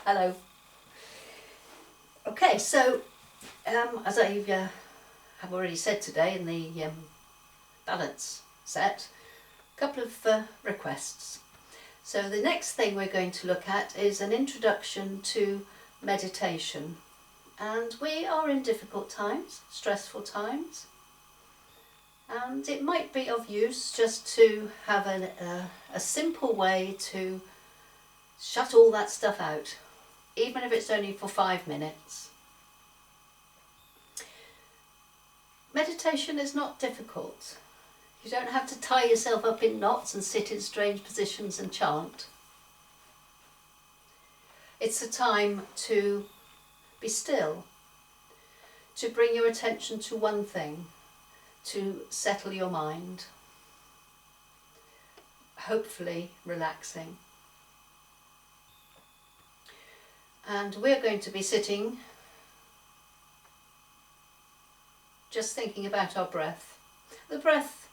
Hello. Okay, so as I have already said today in the balance set, a couple of requests. So the next thing we're going to look at is an introduction to meditation. And we are in difficult times, stressful times, and it might be of use just to have a simple way to shut all that stuff out, even if it's only for 5 minutes. Meditation is not difficult. You don't have to tie yourself up in knots and sit in strange positions and chant. It's a time to be still, to bring your attention to one thing, to settle your mind, hopefully relaxing. And we're going to be sitting just thinking about our breath. The breath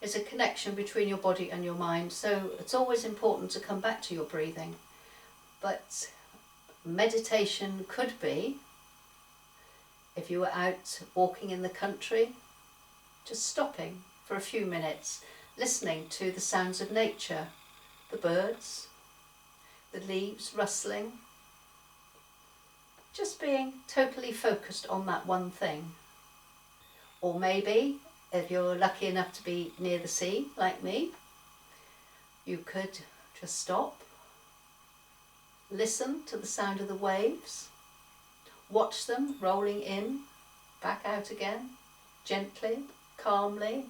is a connection between your body and your mind, so it's always important to come back to your breathing. But meditation could be, if you were out walking in the country, just stopping for a few minutes, listening to the sounds of nature, the birds, the leaves rustling, just being totally focused on that one thing. Or maybe, if you're lucky enough to be near the sea, like me, you could just stop, listen to the sound of the waves, watch them rolling in, back out again, gently, calmly.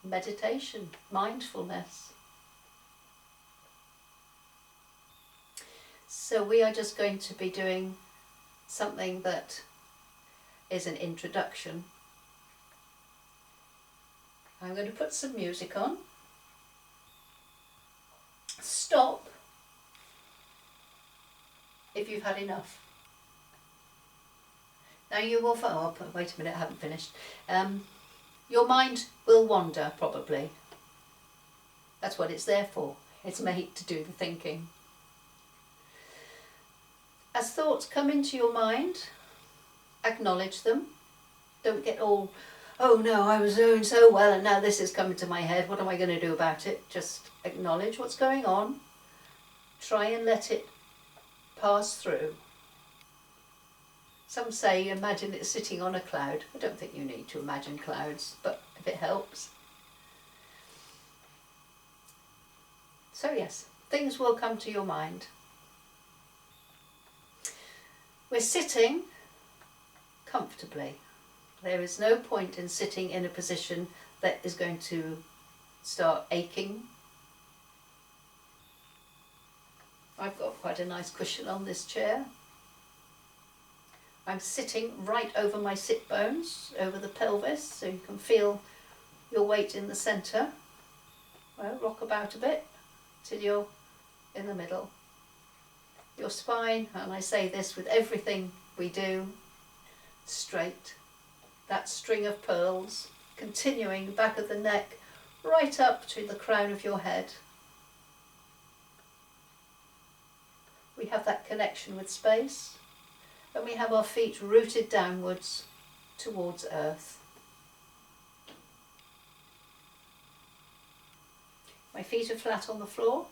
Meditation, mindfulness. So we are just going to be doing something that is an introduction. I'm going to put some music on. Stop if you've had enough. Now you will, wait a minute, I haven't finished. Your mind will wander probably. That's what it's there for. It's made to do the thinking. As thoughts come into your mind, acknowledge them. Don't get all, oh no, I was doing so well and now this is coming to my head, what am I going to do about it? Just acknowledge what's going on. Try and let it pass through. Some say imagine it sitting on a cloud. I don't think you need to imagine clouds, but if it helps. So yes, things will come to your mind. We're sitting comfortably. There is no point in sitting in a position that is going to start aching. I've got quite a nice cushion on this chair. I'm sitting right over my sit bones, over the pelvis, so you can feel your weight in the centre. Well, rock about a bit till you're in the middle. Your spine, and I say this with everything we do, straight. That string of pearls continuing back of the neck right up to the crown of your head. We have that connection with space, and we have our feet rooted downwards towards earth. My feet are flat on the floor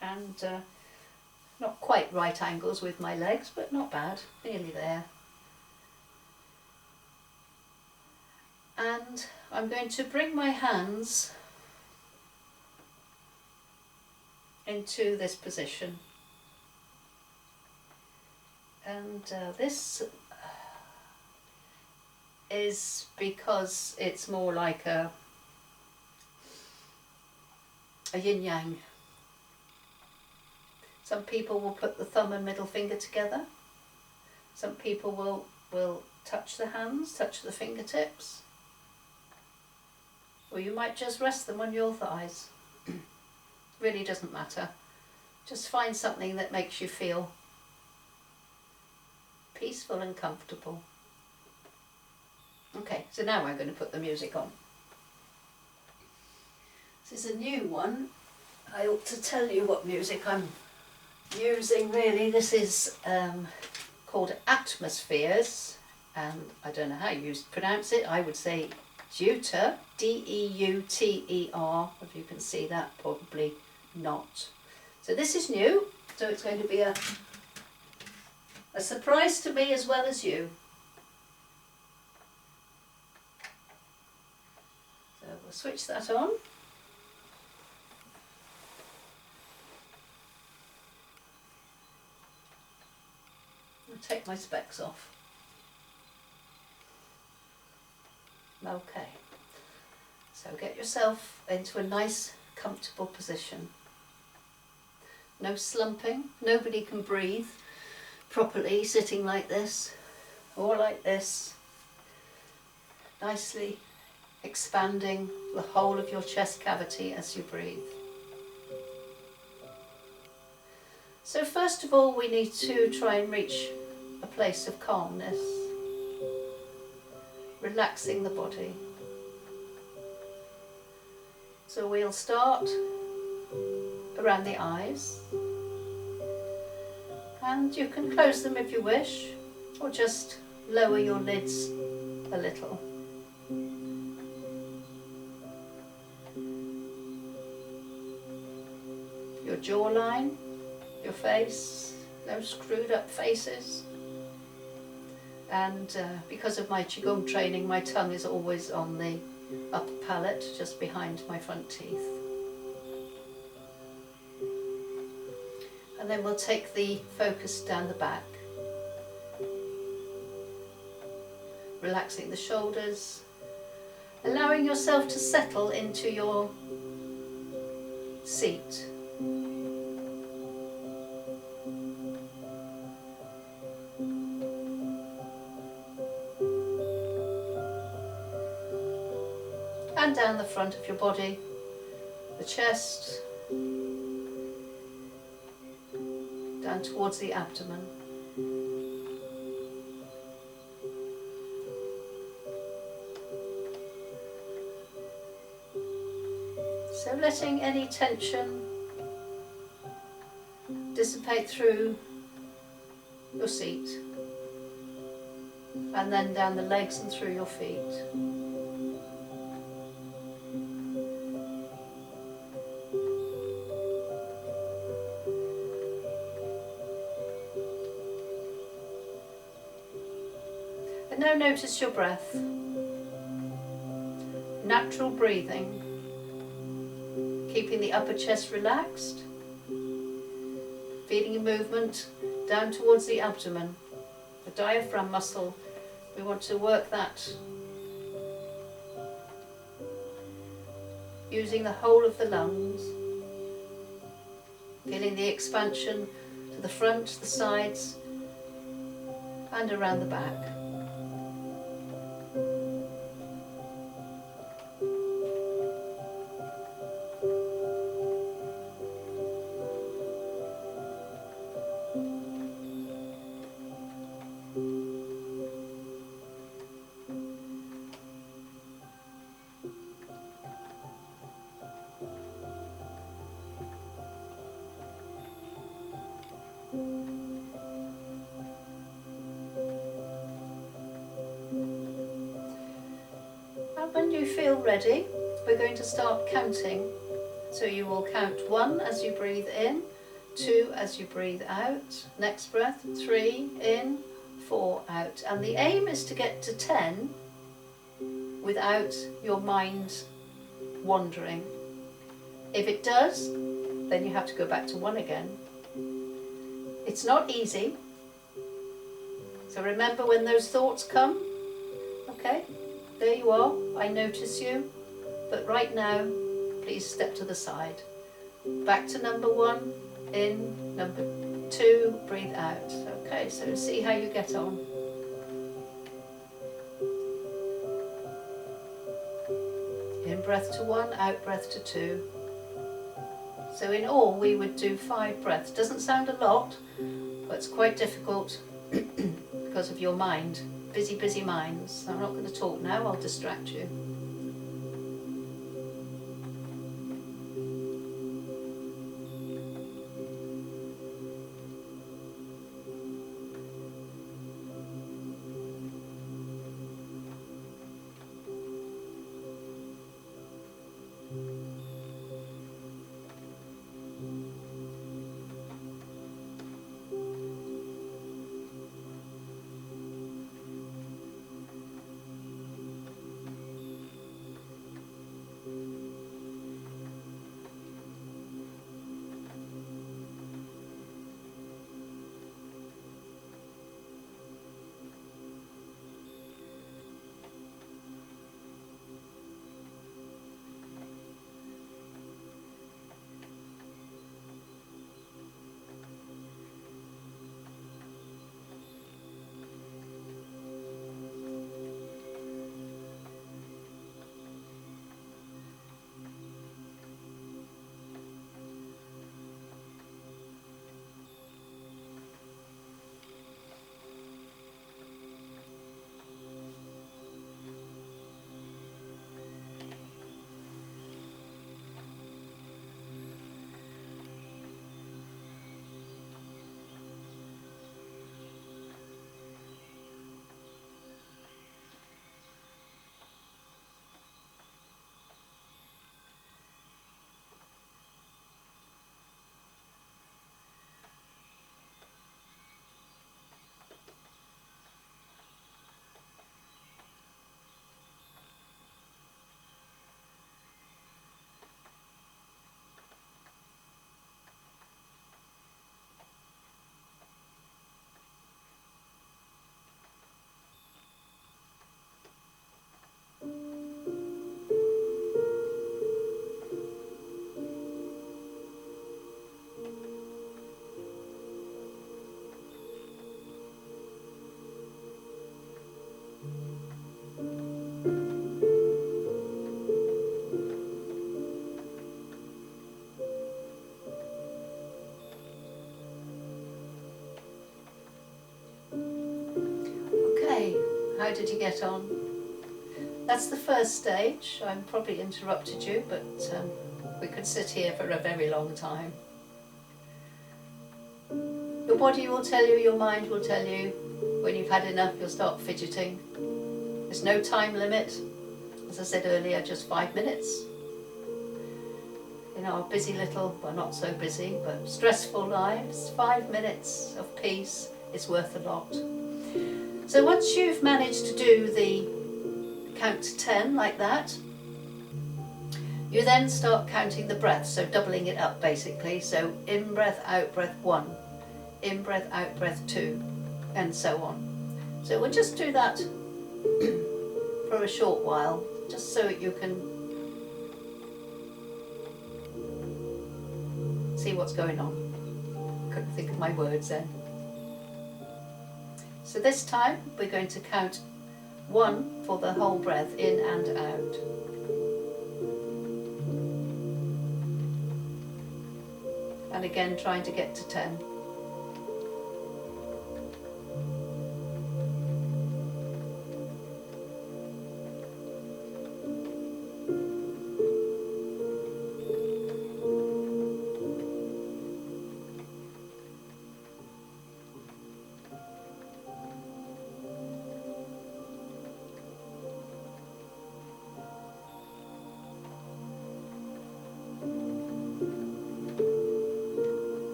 and not quite right angles with my legs, but not bad, nearly there. And I'm going to bring my hands into this position. And this is because it's more like a yin-yang. Some people will put the thumb and middle finger together. Some people will touch the hands, touch the fingertips. Or you might just rest them on your thighs. Really doesn't matter. Just find something that makes you feel peaceful and comfortable. Okay, so now I'm going to put the music on. This is a new one. I ought to tell you what music I'm using really, this is called atmospheres, and I don't know how you pronounce it. I would say deuter, D-E-U-T-E-R. If you can see that, probably not. So this is new, so it's going to be a surprise to me as well as you. So we'll switch that on. I'll take my specs off. Okay, so get yourself into a nice comfortable position. No slumping, nobody can breathe properly sitting like this or like this, nicely expanding the whole of your chest cavity as you breathe. So first of all, we need to try and reach a place of calmness, relaxing the body. So we'll start around the eyes, and you can close them if you wish, or just lower your lids a little. Your jawline, your face, no screwed up faces. And because of my Qigong training, my tongue is always on the upper palate, just behind my front teeth. And then we'll take the focus down the back, relaxing the shoulders, allowing yourself to settle into your seat. And down the front of your body, the chest, down towards the abdomen. So letting any tension dissipate through your seat, and then down the legs and through your feet. And now notice your breath, natural breathing, keeping the upper chest relaxed, feeling a movement down towards the abdomen, the diaphragm muscle. We want to work that using the whole of the lungs, feeling the expansion to the front, the sides, and around the back. When you feel ready, we're going to start counting. So you will count 1 as you breathe in, 2 as you breathe out, next breath 3 in, 4 out. And the aim is to get to 10 without your mind wandering. If it does, then you have to go back to 1 again. It's not easy. So remember when those thoughts come, okay? There you are, I notice you, but right now, please step to the side. Back to number 1, in, number 2, breathe out. Okay, so see how you get on. In breath to 1, out breath to 2. So in all, we would do 5 breaths. Doesn't sound a lot, but it's quite difficult because of your mind. Busy, busy minds. I'm not going to talk now, I'll distract you. Okay, how did you get on? That's the first stage. I probably interrupted you, but we could sit here for a very long time. Your body will tell you, your mind will tell you, when you've had enough you'll start fidgeting. There's no time limit. As I said earlier, just 5 minutes. In our busy little, well not so busy, but stressful lives, 5 minutes of peace is worth a lot. So once you've managed to do the count to 10 like that, you then start counting the breaths, so doubling it up basically. So in breath, out breath 1, in breath, out breath 2, and so on. So we'll just do that for a short while, just so that you can see what's going on. Couldn't think of my words then. So this time we're going to count 1 for the whole breath, in and out. And again trying to get to 10.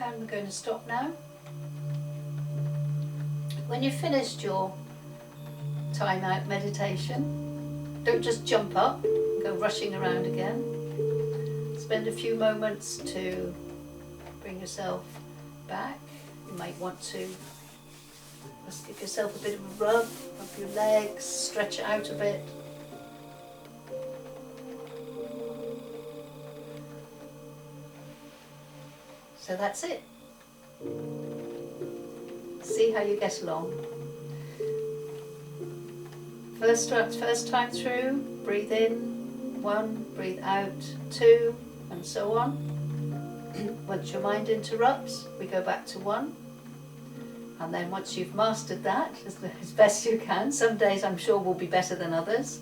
And we're going to stop now. When you've finished your time out meditation, don't just jump up and go rushing around again. Spend a few moments to bring yourself back. You might want to just give yourself a bit of a rub of your legs, stretch it out a bit. So that's it. See how you get along. First time through, breathe in, 1, breathe out, 2, and so on. Once your mind interrupts, we go back to 1. And then once you've mastered that, as best you can, some days I'm sure will be better than others,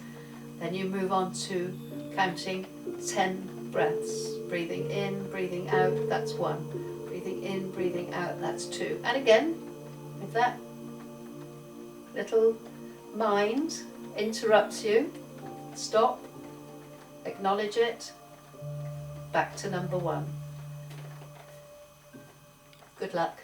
then you move on to counting 10 breaths. Breathing in, breathing out, that's 1. Breathing in, breathing out, that's 2. And again, if that little mind interrupts you, stop, acknowledge it, back to number 1. Good luck.